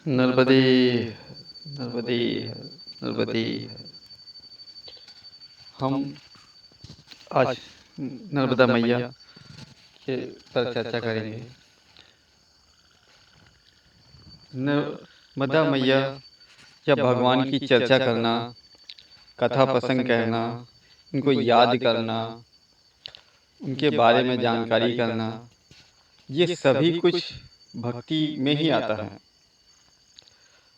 नर्मदे नर्मदे नर्मदे। हम आज नर्मदा मैया के पर चर्चा करेंगे। नर्मदा मैया या भगवान की चर्चा करना, कथा प्रसंग कहना, उनको याद करना, उनके बारे में जानकारी करना, ये सभी कुछ भक्ति में ही आता है।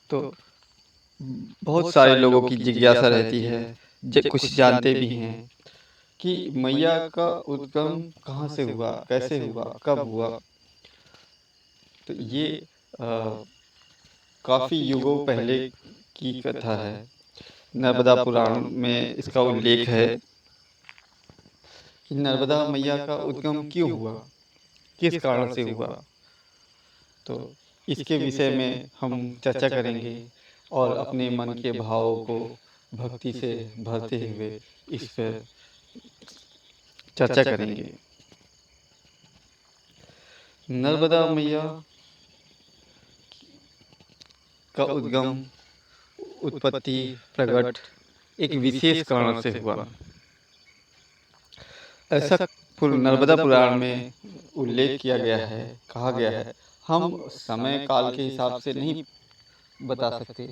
तो बहुत सारे लोगों की जिज्ञासा रहती है, कुछ जानते भी हैं कि मैया का उद्गम कहाँ से हुआ, कैसे हुआ, कब हुआ। तो ये काफ़ी युगों पहले की कथा है। नर्मदा पुराण में इसका उल्लेख है कि नर्मदा मैया का उद्गम क्यों हुआ, किस कारण से हुआ। तो इसके विषय में हम चर्चा करेंगे और अपने मन के भावों को भक्ति से भरते हुए इस पर चर्चा करेंगे। नर्मदा मैया का उद्गम, उत्पत्ति, प्रकट एक विशेष कारण से हुआ, ऐसा नर्मदा पुराण में उल्लेख किया गया है, कहा गया है। हम समय काल के हिसाब से नहीं बता सकते,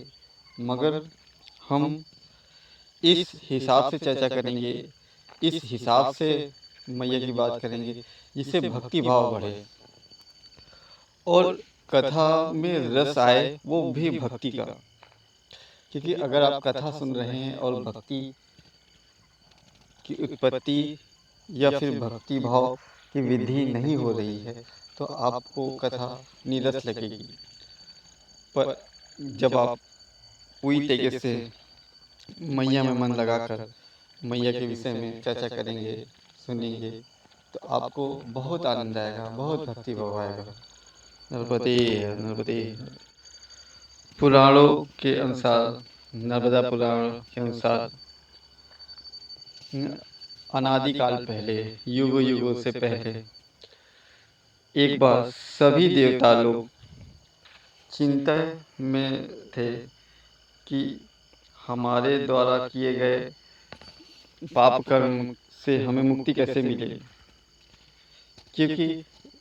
मगर हम इस हिसाब से चर्चा करेंगे, इस हिसाब से मैया की बात करेंगे जिससे भक्ति भाव बढ़े और कथा में रस आए, वो भी भक्ति का। क्योंकि अगर आप कथा सुन रहे हैं और भक्ति की उत्पत्ति या फिर भक्ति भाव की विधि नहीं हो रही है तो आपको कथा नीरस लगेगी। पर जब आप पूरी तरीके से मैया में मन लगाकर मैया के विषय में चर्चा करेंगे, सुनेंगे, तो आपको बहुत आनंद आएगा, बहुत भक्ति भाव आएगा। नरपति नरपति पुराणों के अनुसार, नर्मदा पुराण के अनुसार, अनादिकाल पहले, युगों युगों से पहले एक बार सभी देवता लोग चिंता में थे कि हमारे द्वारा किए गए पाप कर्म से हमें मुक्ति कैसे मिलेगी। क्योंकि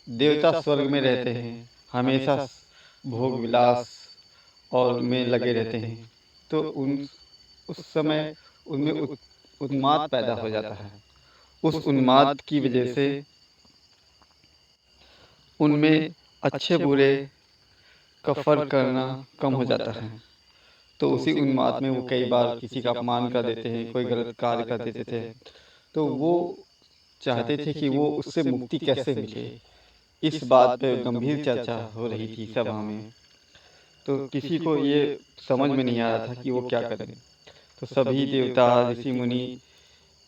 देवता स्वर्ग में रहते हैं, हमेशा भोग विलास और में लगे रहते हैं। तो उस समय उनमें उन्माद पैदा हो जाता है। उस उन्माद की वजह से उनमें अच्छे बुरे का फर्क करना कम हो जाता है। तो उसी उन्माद में वो कई बार किसी का अपमान कर देते हैं, कोई गलत कार्य कर देते थे। तो वो चाहते थे कि वो उससे मुक्ति कैसे मिले। इस बात पे गंभीर चर्चा हो रही थी सभा में। तो किसी को ये समझ में नहीं आ रहा था कि वो क्या करें। तो सभी देवता, ऋषि मुनि,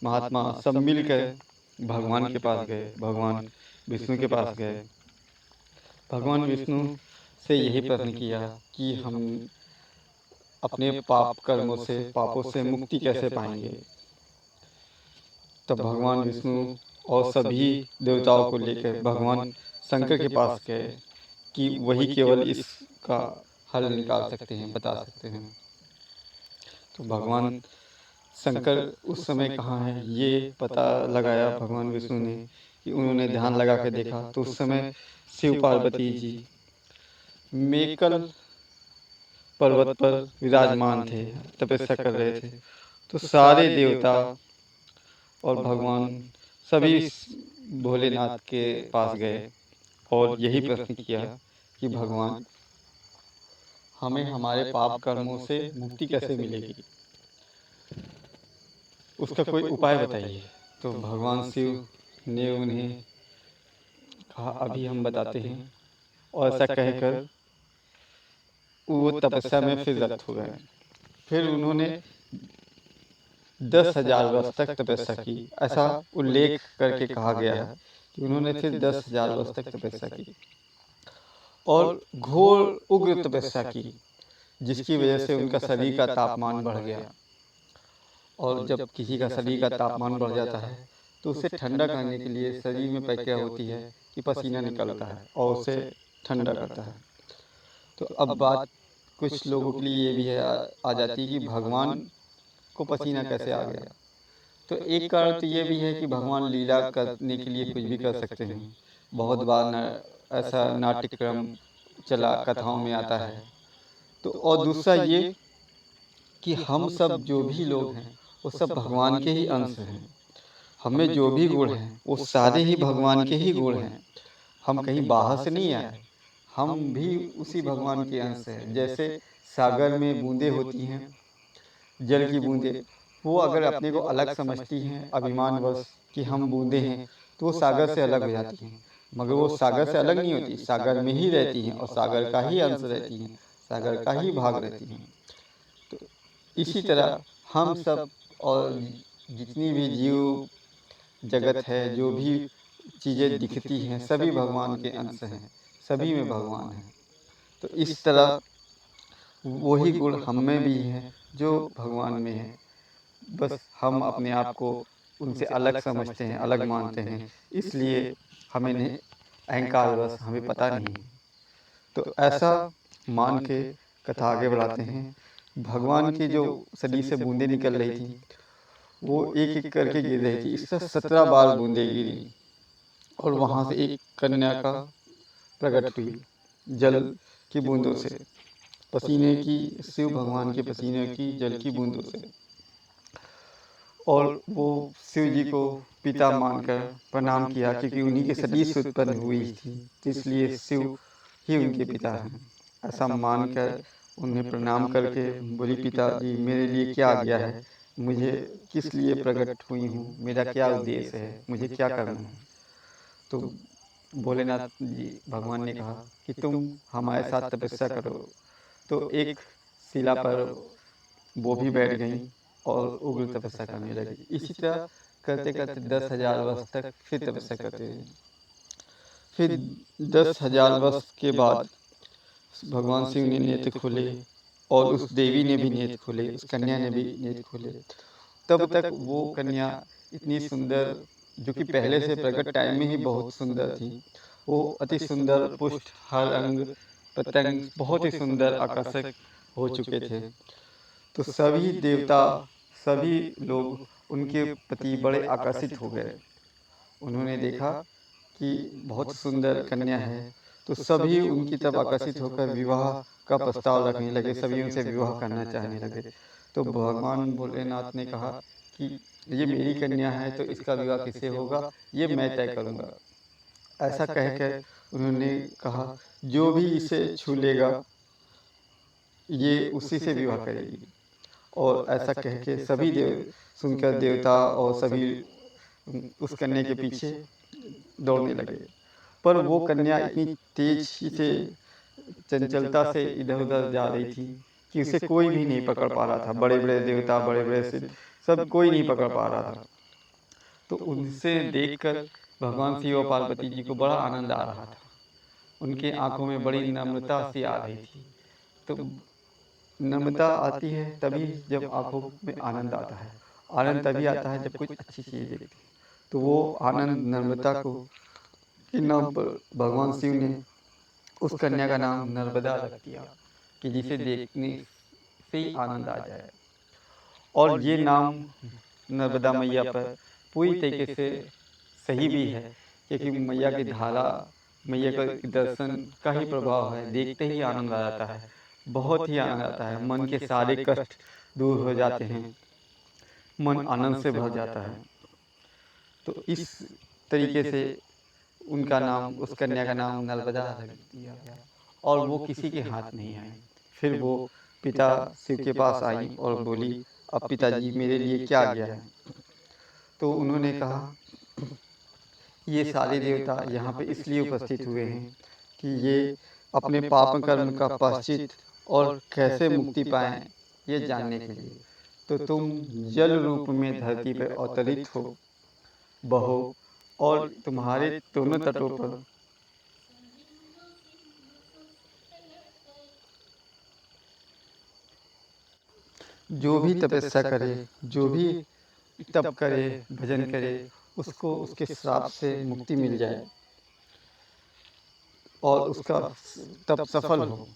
महात्मा सब मिलकर भगवान के पास गए, भगवान विष्णु के पास गए। भगवान विष्णु से यही प्रश्न किया कि हम अपने पाप कर्मों से, पापों से मुक्ति कैसे पाएंगे। तब भगवान विष्णु और सभी देवताओं को लेकर भगवान शंकर के पास गए कि वही केवल इसका हल निकाल सकते हैं, बता सकते हैं। तो भगवान शंकर उस समय कहाँ है ये पता लगाया भगवान विष्णु ने कि उन्होंने ध्यान लगा कर देखा तो उस समय शिव पार्वती जी मेकल पर्वत पर विराजमान थे, तपस्या कर रहे थे। तो सारे देवता और भगवान सभी भोलेनाथ के पास गए और यही प्रश्न किया कि भगवान हमें हमारे पाप कर्मों से मुक्ति कैसे मिलेगी, उसका कोई उपाय बताइए। तो भगवान शिव ने उन्हें कहा अभी हम बताते हैं। और ऐसा कहकर वो तपस्या में फिर रत हो गए। फिर उन्होंने 10,000 वर्ष तक तपस्या की। ऐसा उल्लेख करके कहा गया है कि उन्होंने फिर 10,000 वर्ष तक तपस्या की और घोर उग्र तपस्या की, जिसकी वजह से उनका शरीर का तापमान बढ़ गया। और जब किसी का शरीर का तापमान बढ़ जाता है तो उसे ठंडा करने के लिए शरीर में प्रक्रिया होती है कि पसीना निकलता है और उसे ठंडा करता है। तो अब बात कुछ लोगों के लिए ये भी है आ जाती है कि भगवान को पसीना कैसे आ गया। तो एक कारण तो ये भी है कि भगवान लीला करने के लिए कुछ भी कर सकते हैं। बहुत बार ऐसा नाट्यक्रम चला कथाओं में आता है। तो और दूसरा ये कि हम सब जो भी लोग हैं वो सब भगवान के ही अंश हैं। हमें जो भी गुण हैं वो सारे ही भगवान के ही गुण हैं। हम कहीं बाहर से नहीं आए, हम भी उसी भगवान के अंश हैं। जैसे सागर में बूंदें होती हैं, जल की बूंदें, वो अगर अपने को अलग समझती हैं अभिमानवश कि हम बूंदे हैं, तो वो सागर से अलग हो जाती हैं। मगर वो सागर से अलग नहीं होती, सागर में ही रहती हैं और सागर का ही अंश रहती हैं, सागर का ही भाग रहती हैं। तो इसी तरह हम सब और जितनी भी जीव जगत है, जो भी चीज़ें दिखती हैं, सभी भगवान के अंश हैं, सभी में भगवान है। तो इस तरह वही गुण हम में भी हैं जो भगवान में है। बस हम अपने आप को उनसे अलग समझते हैं, अलग मानते हैं, इसलिए हमें नहीं, अहंकारवश हमें पता नहीं। तो ऐसा मान के कथा आगे बढ़ाते हैं। भगवान की जो शरीर से बूंदें निकल रही थी, वो एक एक करके गिर रही थी। इससे 17 बार बूंदें गिरी और वहाँ से एक कन्या का प्रकट हुई जल की बूंदों से, पसीने की, शिव भगवान के पसीने की जल की बूंदों से। और वो शिव जी को पिता मानकर प्रणाम किया, क्योंकि उन्हीं के शरीर से उत्पन्न हुई थी, तो इसलिए शिव ही उनके पिता हैं। ऐसा मानकर उन्हें प्रणाम करके बोली, पिताजी मेरे लिए क्या आ गया है, मुझे किस लिए प्रकट हुई हूँ, मेरा क्या उद्देश्य है, मुझे क्या करना है। तो भोलेनाथ जी भगवान ने कहा कि तुम हमारे साथ तपस्या करो। तो एक शिला पर वो भी बैठ गईं और उग्र तपस्या करने लगी। इसी तरह करते करते 10,000 वर्ष तक फिर तपस्या करते रहे। फिर 10,000 वर्ष के बाद भगवान शिव ने नेत्र खोले और उस देवी ने भी नेत्र खोले, उस कन्या ने भी नेत्र खोले। तब तक वो कन्या इतनी सुंदर, जो कि पहले से प्रकट टाइम में ही बहुत सुंदर थी, वो अति सुंदर, पुष्ट, हर अंग प्रत्यंग बहुत ही सुंदर, आकर्षक हो चुके थे। तो सभी देवता, सभी लोग उनके प्रति बड़े आकर्षित हो गए। उन्होंने देखा कि बहुत सुंदर कन्या है, तो सभी उनकी तरफ आकर्षित होकर विवाह का प्रस्ताव रखने लगे, सभी उनसे विवाह करना चाहने लगे। तो भगवान भोलेनाथ ने कहा कि ये मेरी कन्या है, तो इसका विवाह किससे होगा, ये मैं तय करूँगा। ऐसा कहकर उन्होंने कहा, जो भी इसे छू लेगा ये उसी से विवाह करेगी। और ऐसा कह के सभी देव सुनकर देवता और सभी उस कन्या के पीछे दौड़ने लगे। पर वो कन्या इतनी तेजी से, चंचलता से इधर उधर जा रही थी कि उसे कोई भी नहीं पकड़ पा रहा था। बड़े बड़े देवता, बड़े बड़े सिद्ध, सब कोई नहीं पकड़ पा रहा था। तो उनसे देखकर भगवान शिव और पार्वती जी को बड़ा आनंद आ रहा था। उनके आंखों में बड़ी नम्रता सी आ रही थी। तो नम्रता आती है तभी जब आंखों में आनंद आता है। आनंद तभी आता है जब कुछ अच्छी चीज़ देखते हैं। तो वो आनंद, नम्रता को के नाम पर भगवान शिव ने उस कन्या का नाम नर्मदा रख दिया, कि जिसे देखने से ही आनंद आ जाए। और ये नाम नर्मदा मैया पर पूरी तरीके से सही भी है, क्योंकि मैया की धारा, मैया का दर्शन का ही प्रभाव है। देखते ही आनंद आ जाता है, बहुत ही आनंद आता है। मन के सारे कष्ट दूर हो जाते हैं, मन आनंद से भर जाता है। तो इस तरीके से उनका नाम, उस कन्या का नाम नर्मदा रख दिया गया। और वो किसी के हाथ नहीं आई। फिर वो पिता शिव के पास आई और बोली, अब पिताजी मेरे लिए क्या आ गया है। तो उन्होंने कहा, ये सारे देवता यहाँ पे इसलिए उपस्थित हुए हैं कि ये अपने पाप कर्म का प्रायश्चित और कैसे मुक्ति पाएं, ये जानने के लिए। तो तुम जल रूप में धरती पर अवतरित हो, बहो, और तुम्हारे दोनों तटों पर जो भी तपस्या करे, जो भी तप करे, भजन करे, उसको उसके श्राप से मुक्ति मिल जाए और उसका तप सफल हो।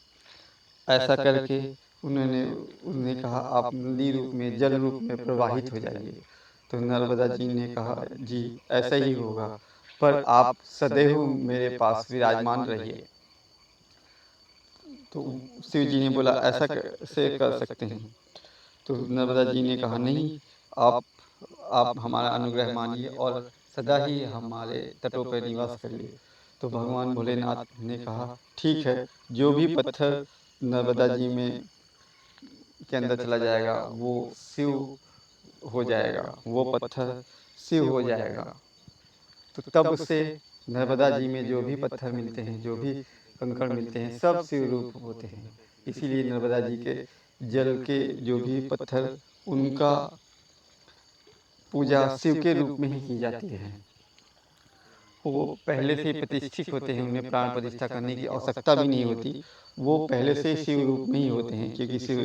ऐसा करके उन्होंने उन्हें कहा आप नदी रूप में, जल रूप में प्रवाहित हो जाइए। तो नर्मदा जी ने कहा जी ऐसा ही होगा, पर आप सदैव मेरे पास विराजमान रहिए। तो शिव जी ने बोला ऐसा कैसे कर सकते हैं। तो नर्मदा जी ने कहा नहीं, आप आप हमारा अनुग्रह मानिए और सदा ही हमारे तटों पर निवास करिए। तो भगवान भोलेनाथ ने कहा ठीक है, जो भी पत्थर नर्मदा जी में के अंदर चला जाएगा वो शिव हो जाएगा, वो पत्थर शिव हो जाएगा। तो तब से नर्मदा जी में जो भी पत्थर मिलते हैं, जो भी कंकड़ मिलते हैं, सब शिव रूप होते हैं। इसीलिए नर्मदा जी के जल के जो भी पत्थर, उनका पूजा शिव के रूप में ही की जाती है। वो पहले से ही प्रतिष्ठित होते हैं, उन्हें प्राण प्रतिष्ठा करने की आवश्यकता भी नहीं होती। वो पहले से शिव रूप में ही होते हैं, क्योंकि शिव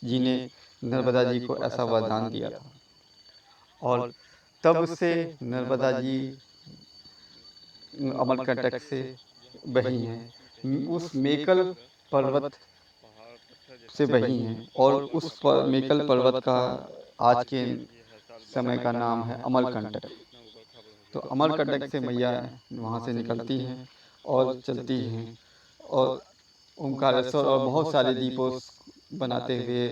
जी ने नर्मदा जी को ऐसा वरदान दिया था। और तब से नर्मदा जी अमरकंटक से बही हैं, उस मेकल पर्वत से बही हैं। और उस मेकल पर्वत का आज के समय का नाम है अमरकंटक। तो अमरकंटक से मैया वहाँ से निकलती हैं और चलती हैं, और ओमकारेश्वर और बहुत सारे दीपों बनाते हुए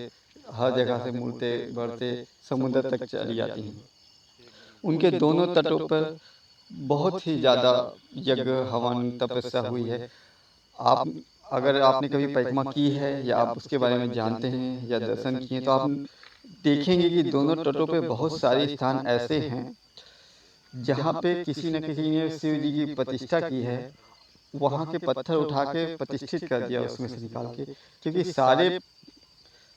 हर जगह से मुड़ते बढ़ते समुद्र तक चली जाती हैं। उनके दोनों तटों पर बहुत ही ज़्यादा यज्ञ हवन तपस्या हुई है। आप अगर आपने कभी परिक्रमा की है या आप उसके बारे में जानते हैं या दर्शन किए, तो आप देखेंगे कि दोनों तटों पे बहुत सारे स्थान ऐसे हैं जहाँ पे किसी न किसी ने शिव जी की प्रतिष्ठा की है। वहाँ के पत्थर उठा के प्रतिष्ठित कर दिया उसमें से निकाल के, क्योंकि सारे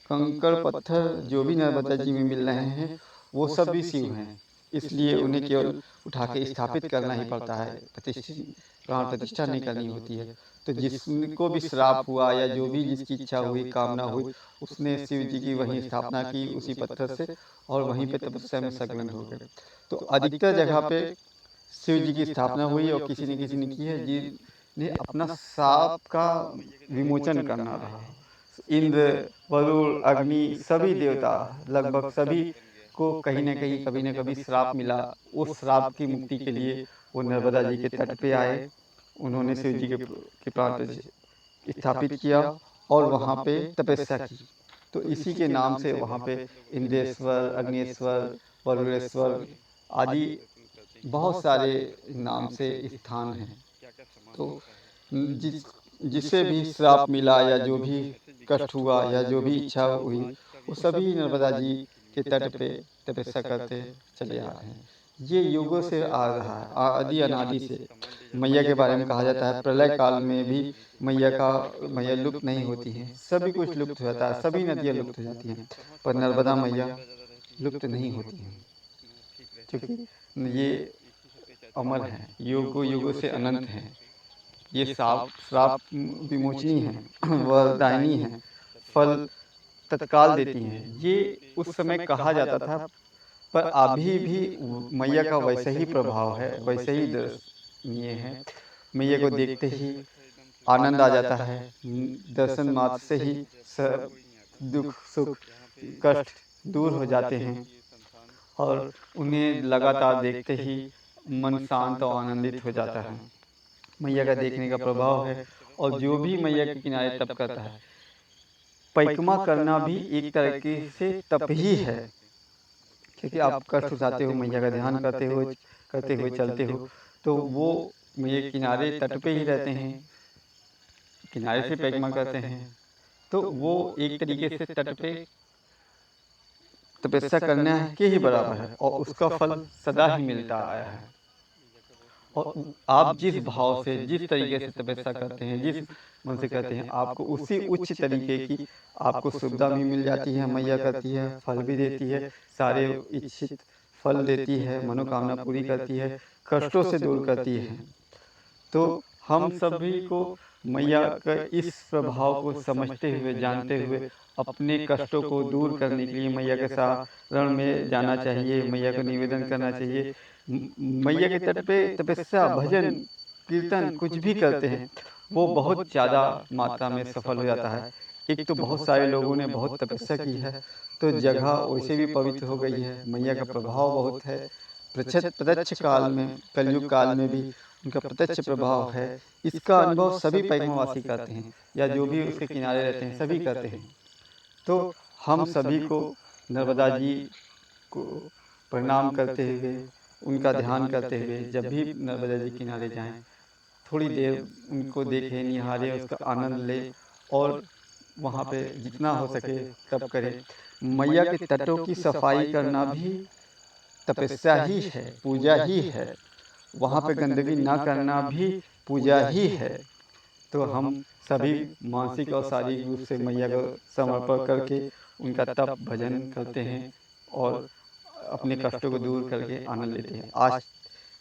कंकड़ पत्थर जो भी नर्मदा जी में मिल रहे हैं वो सब भी शिव हैं। इसलिए उन्हें केवल उठा के स्थापित करना ही पड़ता है, प्रतिष्ठित प्राण प्रतिष्ठा नहीं करनी होती है। तो जिसको भी श्राप हुआ या जो भी जिसकी इच्छा हुई, कामना हुई, उसने शिव जी की वहीं स्थापना की उसी पत्थर से, और वहीं पे तपस्या में संलग्न हो गए। तो अधिकतर जगह पे शिव जी की स्थापना हुई और किसी न किसी ने की है जिन्हें अपना साप का विमोचन करना रहा। इंद्र, वरुण, अग्नि, सभी देवता लगभग सभी को कहीं न कहीं कभी न कभी श्राप मिला। उस श्राप की मुक्ति के लिए वो नर्मदा जी के तट पे आए। उन्होंने शिव जी के प्राण प्रतिष्ठा स्थापित किया और वहाँ पे तपस्या की। तो इसी के नाम से वहाँ पे इंद्रेश्वर, अग्नेश्वर, वरुणेश्वर आदि बहुत सारे नाम से स्थान हैं। तो जिस जिसे भी श्राप मिला या जो भी कष्ट हुआ या जो भी इच्छा हुई, वो सभी नर्मदा जी के तट पे तपस्या करते चले आ रहे हैं। ये युगों से आ रहा है, आदि अनादि से। मैया के बारे में कहा जाता है प्रलय काल में भी मैया लुप्त नहीं होती हैं, सभी कुछ लुप्त हो जाता है, सभी नदियाँ लुप्त हो जाती हैं, पर नर्मदा मैया लुप्त नहीं होती हैं, क्योंकि ये अमर हैं, युगों युगों से अनंत हैं। ये श्राप श्राप विमोचनी हैं, वरदायिनी हैं, फल तत्काल देती हैं। ये उस समय कहा जाता था, पर अभी भी मैया का वैसा ही प्रभाव है, वैसे ही दर्शनीय है। मैया को देखते ही आनंद आ जाता है, दर्शन मात्र से ही सब दुख सुख कष्ट दूर हो जाते हैं, और उन्हें लगातार देखते ही मन शांत और आनंदित हो जाता है। मैया का देखने का प्रभाव है। और जो भी मैया के किनारे तप करता है, परिक्रमा करना भी एक तरीके से तप ही है, क्योंकि आप कष्ट उठाते हो, मैया का ध्यान करते हुए चलते हो, तो वो मैया के किनारे तट पे ही रहते हैं, किनारे से परिक्रमा करते हैं, तो वो एक तरीके से तट पे तपस्या करने के ही बराबर है, और उसका फल सदा ही मिलता आया है। और आप जिस भाव से, जिस तरीके से तपस्या करते हैं, जिस मन से करते हैं, आपको उसी उच्च तरीके की आपको सुविधा भी मिल जाती है। मैया करती है, फल भी देती है, सारे इच्छित फल देती है, मनोकामना पूरी करती है, कष्टों से दूर करती है। तो हम सभी को मैया का इस प्रभाव को समझते हुए, जानते हुए, अपने कष्टों को दूर करने के लिए मैया के शरण में जाना चाहिए, मैया को निवेदन करना चाहिए। मैया के तट पे तपस्या, भजन, कीर्तन कुछ भी करते हैं, वो बहुत ज़्यादा मात्रा में सफल हो जाता है। एक तो बहुत सारे लोगों ने बहुत तपस्या की है, तो जगह वैसे भी पवित्र हो गई है। मैया का प्रभाव बहुत है। प्रत्यक्ष काल में, कलयुग काल में भी उनका प्रत्यक्ष प्रभाव है। इसका अनुभव सभी पैगम्बरवासी करते हैं, या जो भी उसके किनारे रहते हैं सभी करते हैं। तो हम सभी को नर्मदा जी को प्रणाम करते हुए, उनका ध्यान करते हुए जब भी नर्मदा जी किनारे जाएं, थोड़ी देर उनको देखें, निहारें, उसका आनंद लें और वहाँ पे जितना हो सके तब करें। मैया के तटों की सफाई करना भी तपस्या ही है, पूजा ही है। वहाँ पे गंदगी ना करना भी पूजा ही है। तो हम सभी मानसिक और शारीरिक रूप से मैया को समर्पण करके उनका तप भजन करते हैं और अपने कष्टों को दूर करके आनंद लेते हैं। आज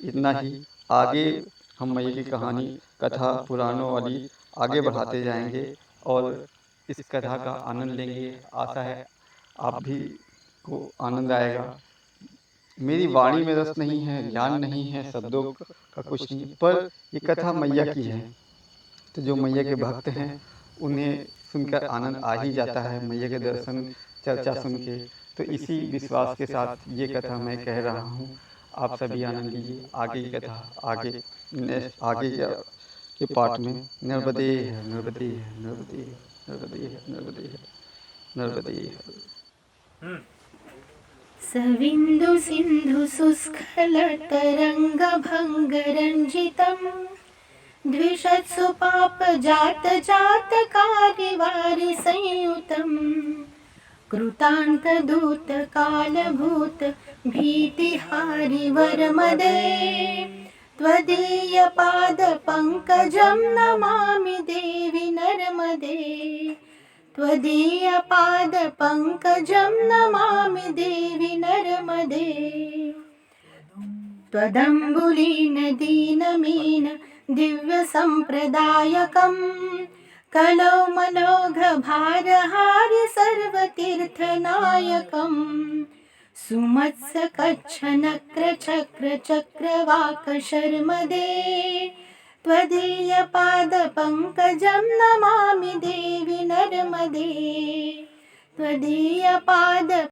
इतना ही। आगे हम मैया की कहानी, कथा, पुराणों वाली आगे बढ़ाते जाएंगे और इस कथा का आनंद लेंगे। आशा है आप भी को आनंद आएगा। मेरी वाणी में रस नहीं है, ज्ञान नहीं है, शब्दों का कुछ नहीं, पर ये कथा मैया की है। तो जो मैया के भक्त हैं उन्हें सुनकर आनंद आ ही जाता है, मैया के दर्शन चर्चा सुन के। तो इसी विश्वास के साथ ये कथा मैं कह रहा हूँ। आप सभी आनंद लीजिए। आगे की कथा आगे नेक्स्ट आगे के पार्ट में नर्मदे है, नर्मदे है, नर्मदे है, नर्मदे है, नर्मदे है, नर्मदे है। सविन्दु सिन्धु शुस्खलतरङ्गभङ्गरञ्जितम् द्विषत्सु पापजातजातकारिवारि संयुतम् कृतान्तदूतकालभूत भीतिहारि वरमदे त्वदीयपादपङ्कजं नमामि देवि नर्मदे त्वदीयपादपङ्कजं नमामि देवि नर्मदे त्वदम्बुलीनदीनमीन दिव्यसम्प्रदायकम् कलौमलौघभारहारि सर्वतीर्थनायकम् सुमत्सकच्छनक्रचक्रचक्रवाकशर्मदे त्वदीयपादपङ्कजं नमामि देवि नर्मदे त्वदीयपाद